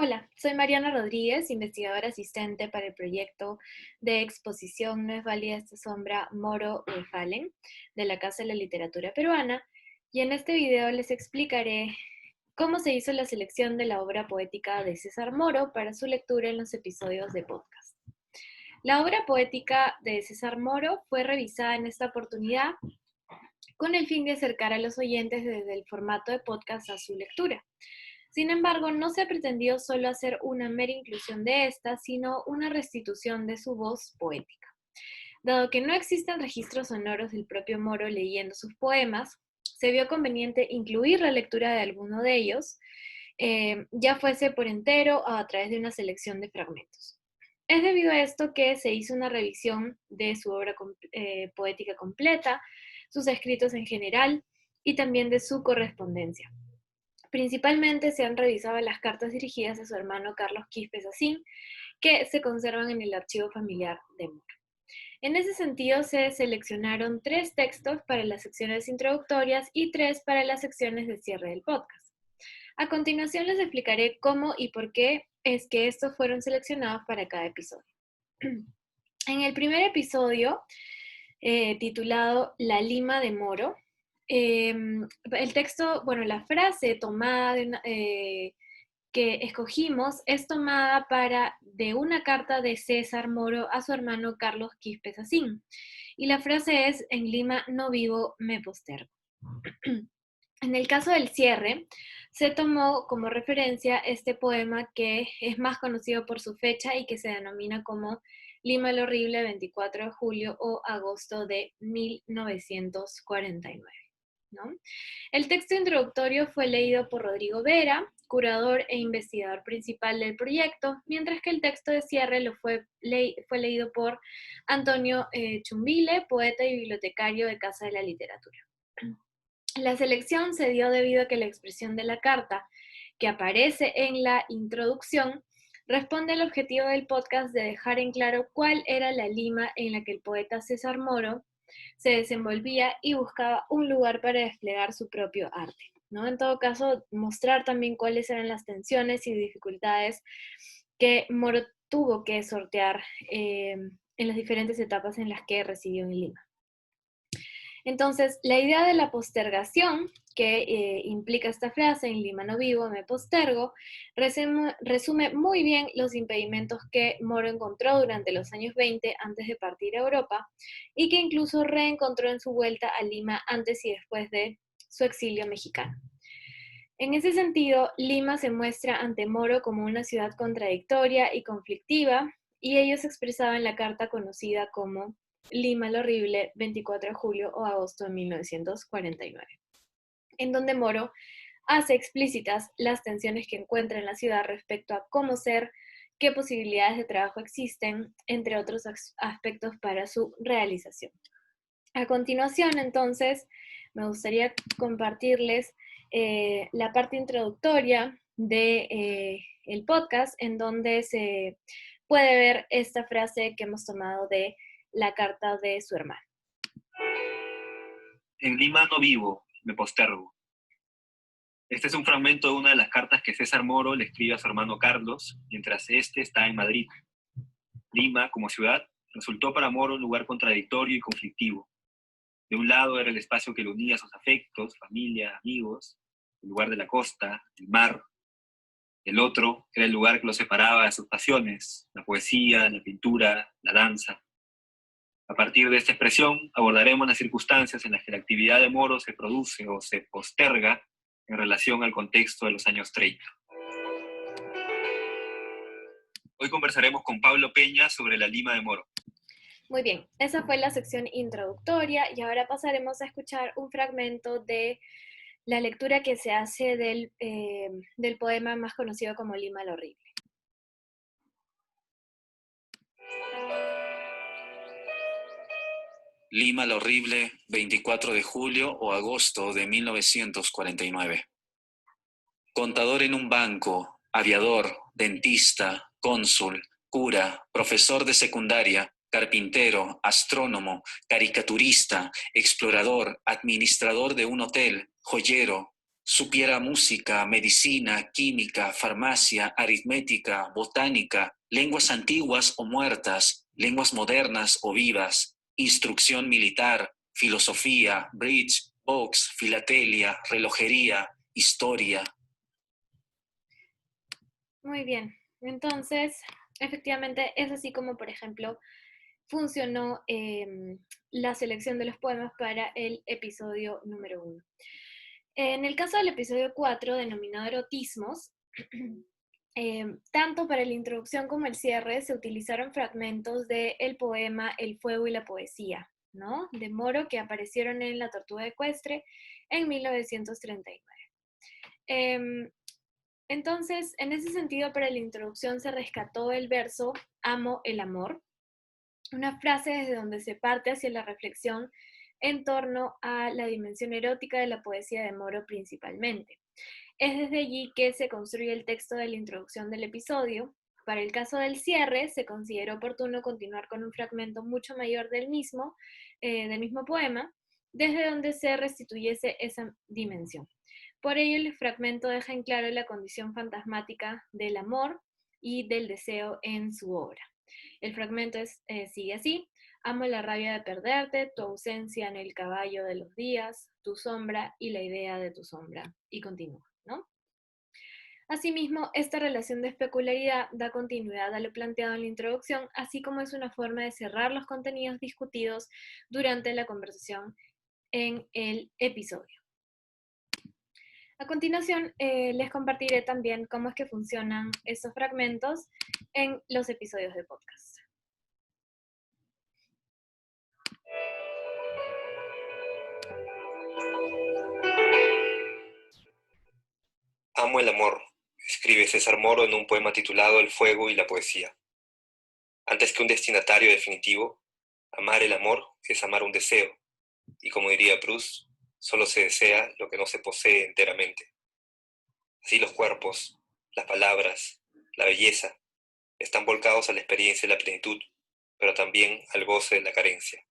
Hola, soy Mariana Rodríguez, investigadora asistente para el proyecto de exposición No es válida esta sombra Moro Fallen de la Casa de la Literatura Peruana, y en este video les explicaré cómo se hizo la selección de la obra poética de César Moro para su lectura en los episodios de podcast. La obra poética de César Moro fue revisada en esta oportunidad con el fin de acercar a los oyentes desde el formato de podcast a su lectura. Sin embargo, no se ha pretendido solo hacer una mera inclusión de esta, sino una restitución de su voz poética. Dado que no existen registros sonoros del propio Moro leyendo sus poemas, se vio conveniente incluir la lectura de alguno de ellos, ya fuese por entero o a través de una selección de fragmentos. Es debido a esto que se hizo una revisión de su obra poética completa, sus escritos en general y también de su correspondencia. Principalmente se han revisado las cartas dirigidas a su hermano Carlos Quispe Sacín, que se conservan en el archivo familiar de Moro. En ese sentido, se seleccionaron 3 textos para las secciones introductorias y 3 para las secciones de cierre del podcast. A continuación les explicaré cómo y por qué es que estos fueron seleccionados para cada episodio. En el primer episodio, titulado La Lima de Moro, el texto, bueno, la frase tomada que escogimos es tomada de una carta de César Moro a su hermano Carlos Quispe Sacín. Y la frase es: en Lima no vivo, me postergo. En el caso del cierre, se tomó como referencia este poema que es más conocido por su fecha y que se denomina como Lima el Horrible, 24 de julio o agosto de 1949. ¿No? El texto introductorio fue leído por Rodrigo Vera, curador e investigador principal del proyecto, mientras que el texto de cierre fue leído por Antonio Chumbile, poeta y bibliotecario de Casa de la Literatura. La selección se dio debido a que la expresión de la carta, que aparece en la introducción, responde al objetivo del podcast de dejar en claro cuál era la Lima en la que el poeta César Moro se desenvolvía y buscaba un lugar para desplegar su propio arte, ¿no? En todo caso, mostrar también cuáles eran las tensiones y dificultades que Moro tuvo que sortear en las diferentes etapas en las que residió en Lima. Entonces, la idea de la postergación que implica esta frase, en Lima no vivo, me postergo, resume muy bien los impedimentos que Moro encontró durante los años 20 antes de partir a Europa y que incluso reencontró en su vuelta a Lima antes y después de su exilio mexicano. En ese sentido, Lima se muestra ante Moro como una ciudad contradictoria y conflictiva, y ello se expresaba en la carta conocida como Lima el Horrible, 24 de julio o agosto de 1949, en donde Moro hace explícitas las tensiones que encuentra en la ciudad respecto a cómo ser, qué posibilidades de trabajo existen, entre otros aspectos para su realización. A continuación, entonces, me gustaría compartirles la parte introductoria de el podcast, en donde se puede ver esta frase que hemos tomado de la carta de su hermano. En Lima no vivo, me postergo. Este es un fragmento de una de las cartas que César Moro le escribe a su hermano Carlos mientras éste está en Madrid. Lima, como ciudad, resultó para Moro un lugar contradictorio y conflictivo. De un lado era el espacio que le unía a sus afectos, familia, amigos, el lugar de la costa, el mar. El otro era el lugar que lo separaba de sus pasiones, la poesía, la pintura, la danza. A partir de esta expresión abordaremos las circunstancias en las que la actividad de Moro se produce o se posterga en relación al contexto de los años 30. Hoy conversaremos con Pablo Peña sobre la Lima de Moro. Muy bien, esa fue la sección introductoria y ahora pasaremos a escuchar un fragmento de la lectura que se hace del poema más conocido como Lima el Horrible. Lima el Horrible, 24 de julio o agosto de 1949. Contador en un banco, aviador, dentista, cónsul, cura, profesor de secundaria, carpintero, astrónomo, caricaturista, explorador, administrador de un hotel, joyero, supiera música, medicina, química, farmacia, aritmética, botánica, lenguas antiguas o muertas, lenguas modernas o vivas, instrucción militar, filosofía, bridge, box, filatelia, relojería, historia. Muy bien. Entonces, efectivamente, es así como, por ejemplo, funcionó la selección de los poemas para el episodio número 1. En el caso del episodio 4, denominado Erotismos, tanto para la introducción como el cierre se utilizaron fragmentos del poema El fuego y la poesía, ¿no? De Moro, que aparecieron en La tortuga ecuestre en 1939. Entonces, en ese sentido, para la introducción se rescató el verso Amo el amor, una frase desde donde se parte hacia la reflexión en torno a la dimensión erótica de la poesía de Moro principalmente. Es desde allí que se construye el texto de la introducción del episodio. Para el caso del cierre, se consideró oportuno continuar con un fragmento mucho mayor del mismo poema, desde donde se restituyese esa dimensión. Por ello, el fragmento deja en claro la condición fantasmática del amor y del deseo en su obra. El fragmento sigue así: amo la rabia de perderte, tu ausencia en el caballo de los días, tu sombra y la idea de tu sombra. Y continúa, ¿no? Asimismo, esta relación de especularidad da continuidad a lo planteado en la introducción, así como es una forma de cerrar los contenidos discutidos durante la conversación en el episodio. A continuación, les compartiré también cómo es que funcionan estos fragmentos en los episodios de podcast. Amo el amor, escribe César Moro en un poema titulado El fuego y la poesía. Antes que un destinatario definitivo, amar el amor es amar un deseo, y como diría Proust, solo se desea lo que no se posee enteramente. Así los cuerpos, las palabras, la belleza, están volcados a la experiencia de la plenitud, pero también al goce de la carencia.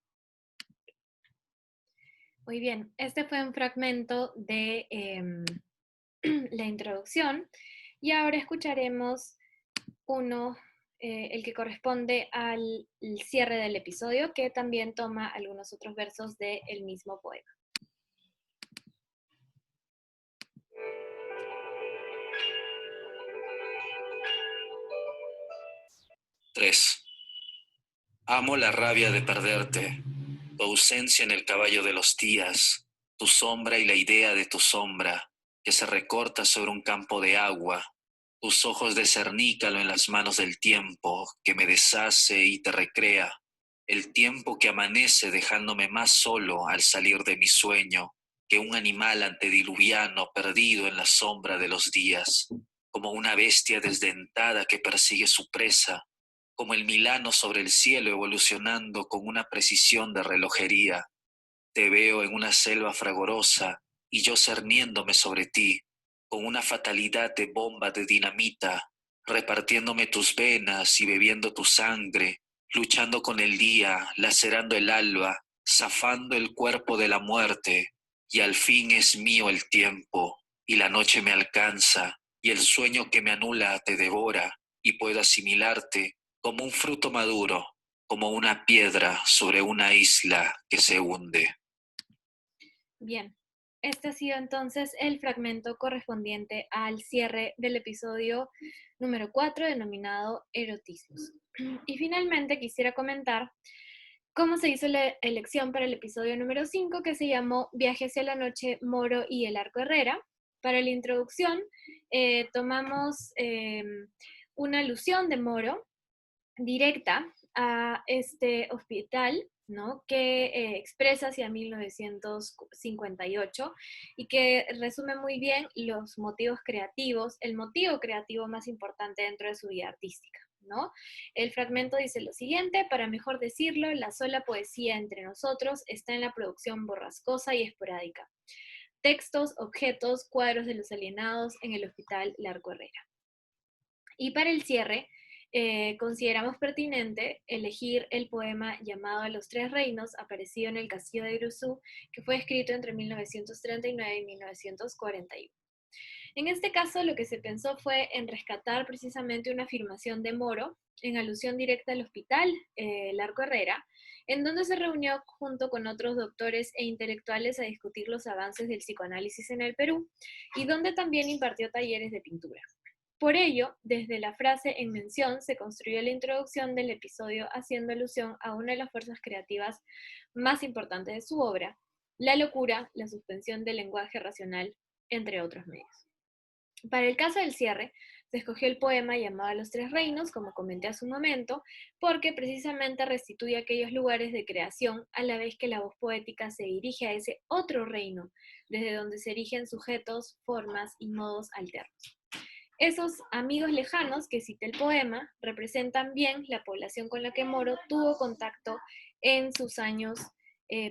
Muy bien, este fue un fragmento de la introducción y ahora escucharemos el que corresponde al cierre del episodio, que también toma algunos otros versos del mismo poema. Tres. Amo la rabia de perderte, tu ausencia en el caballo de los días, tu sombra y la idea de tu sombra, que se recorta sobre un campo de agua, tus ojos de cernícalo en las manos del tiempo, que me deshace y te recrea, el tiempo que amanece dejándome más solo al salir de mi sueño, que un animal antediluviano perdido en la sombra de los días, como una bestia desdentada que persigue su presa, como el Milano sobre el cielo evolucionando con una precisión de relojería. Te veo en una selva fragorosa y yo cerniéndome sobre ti, con una fatalidad de bomba de dinamita, repartiéndome tus venas y bebiendo tu sangre, luchando con el día, lacerando el alba, zafando el cuerpo de la muerte, y al fin es mío el tiempo, y la noche me alcanza, y el sueño que me anula te devora, y puedo asimilarte como un fruto maduro, como una piedra sobre una isla que se hunde. Bien, este ha sido entonces el fragmento correspondiente al cierre del episodio número 4, denominado Erotismos. Y finalmente quisiera comentar cómo se hizo la elección para el episodio número 5, que se llamó Viaje hacia la noche, Moro y el Arco Herrera. Para la introducción tomamos una alusión de Moro directa a este hospital, ¿no? Que expresa hacia 1958 y que resume muy bien los motivos creativos, el motivo creativo más importante dentro de su vida artística, ¿no? El fragmento dice lo siguiente: para mejor decirlo, la sola poesía entre nosotros está en la producción borrascosa y esporádica. Textos, objetos, cuadros de los alienados en el hospital Larco Herrera. Y para el cierre, consideramos pertinente elegir el poema llamado A los Tres Reinos, aparecido en el Castillo de Gruzú, que fue escrito entre 1939 y 1941. En este caso, lo que se pensó fue en rescatar precisamente una afirmación de Moro, en alusión directa al hospital Larco Herrera, en donde se reunió junto con otros doctores e intelectuales a discutir los avances del psicoanálisis en el Perú, y donde también impartió talleres de pintura. Por ello, desde la frase en mención se construyó la introducción del episodio haciendo alusión a una de las fuerzas creativas más importantes de su obra, la locura, la suspensión del lenguaje racional, entre otros medios. Para el caso del cierre, se escogió el poema llamado A los Tres Reinos, como comenté hace un momento, porque precisamente restituye aquellos lugares de creación a la vez que la voz poética se dirige a ese otro reino, desde donde se erigen sujetos, formas y modos alternos. Esos amigos lejanos que cita el poema representan bien la población con la que Moro tuvo contacto en sus años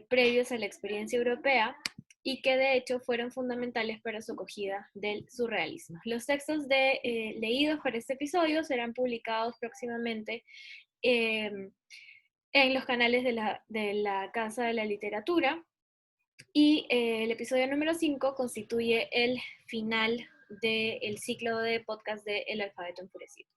previos a la experiencia europea y que de hecho fueron fundamentales para su acogida del surrealismo. Los textos leídos para este episodio serán publicados próximamente en los canales de la Casa de la Literatura, y el episodio número 5 constituye el final del ciclo de podcast de El Alfabeto Enfurecido.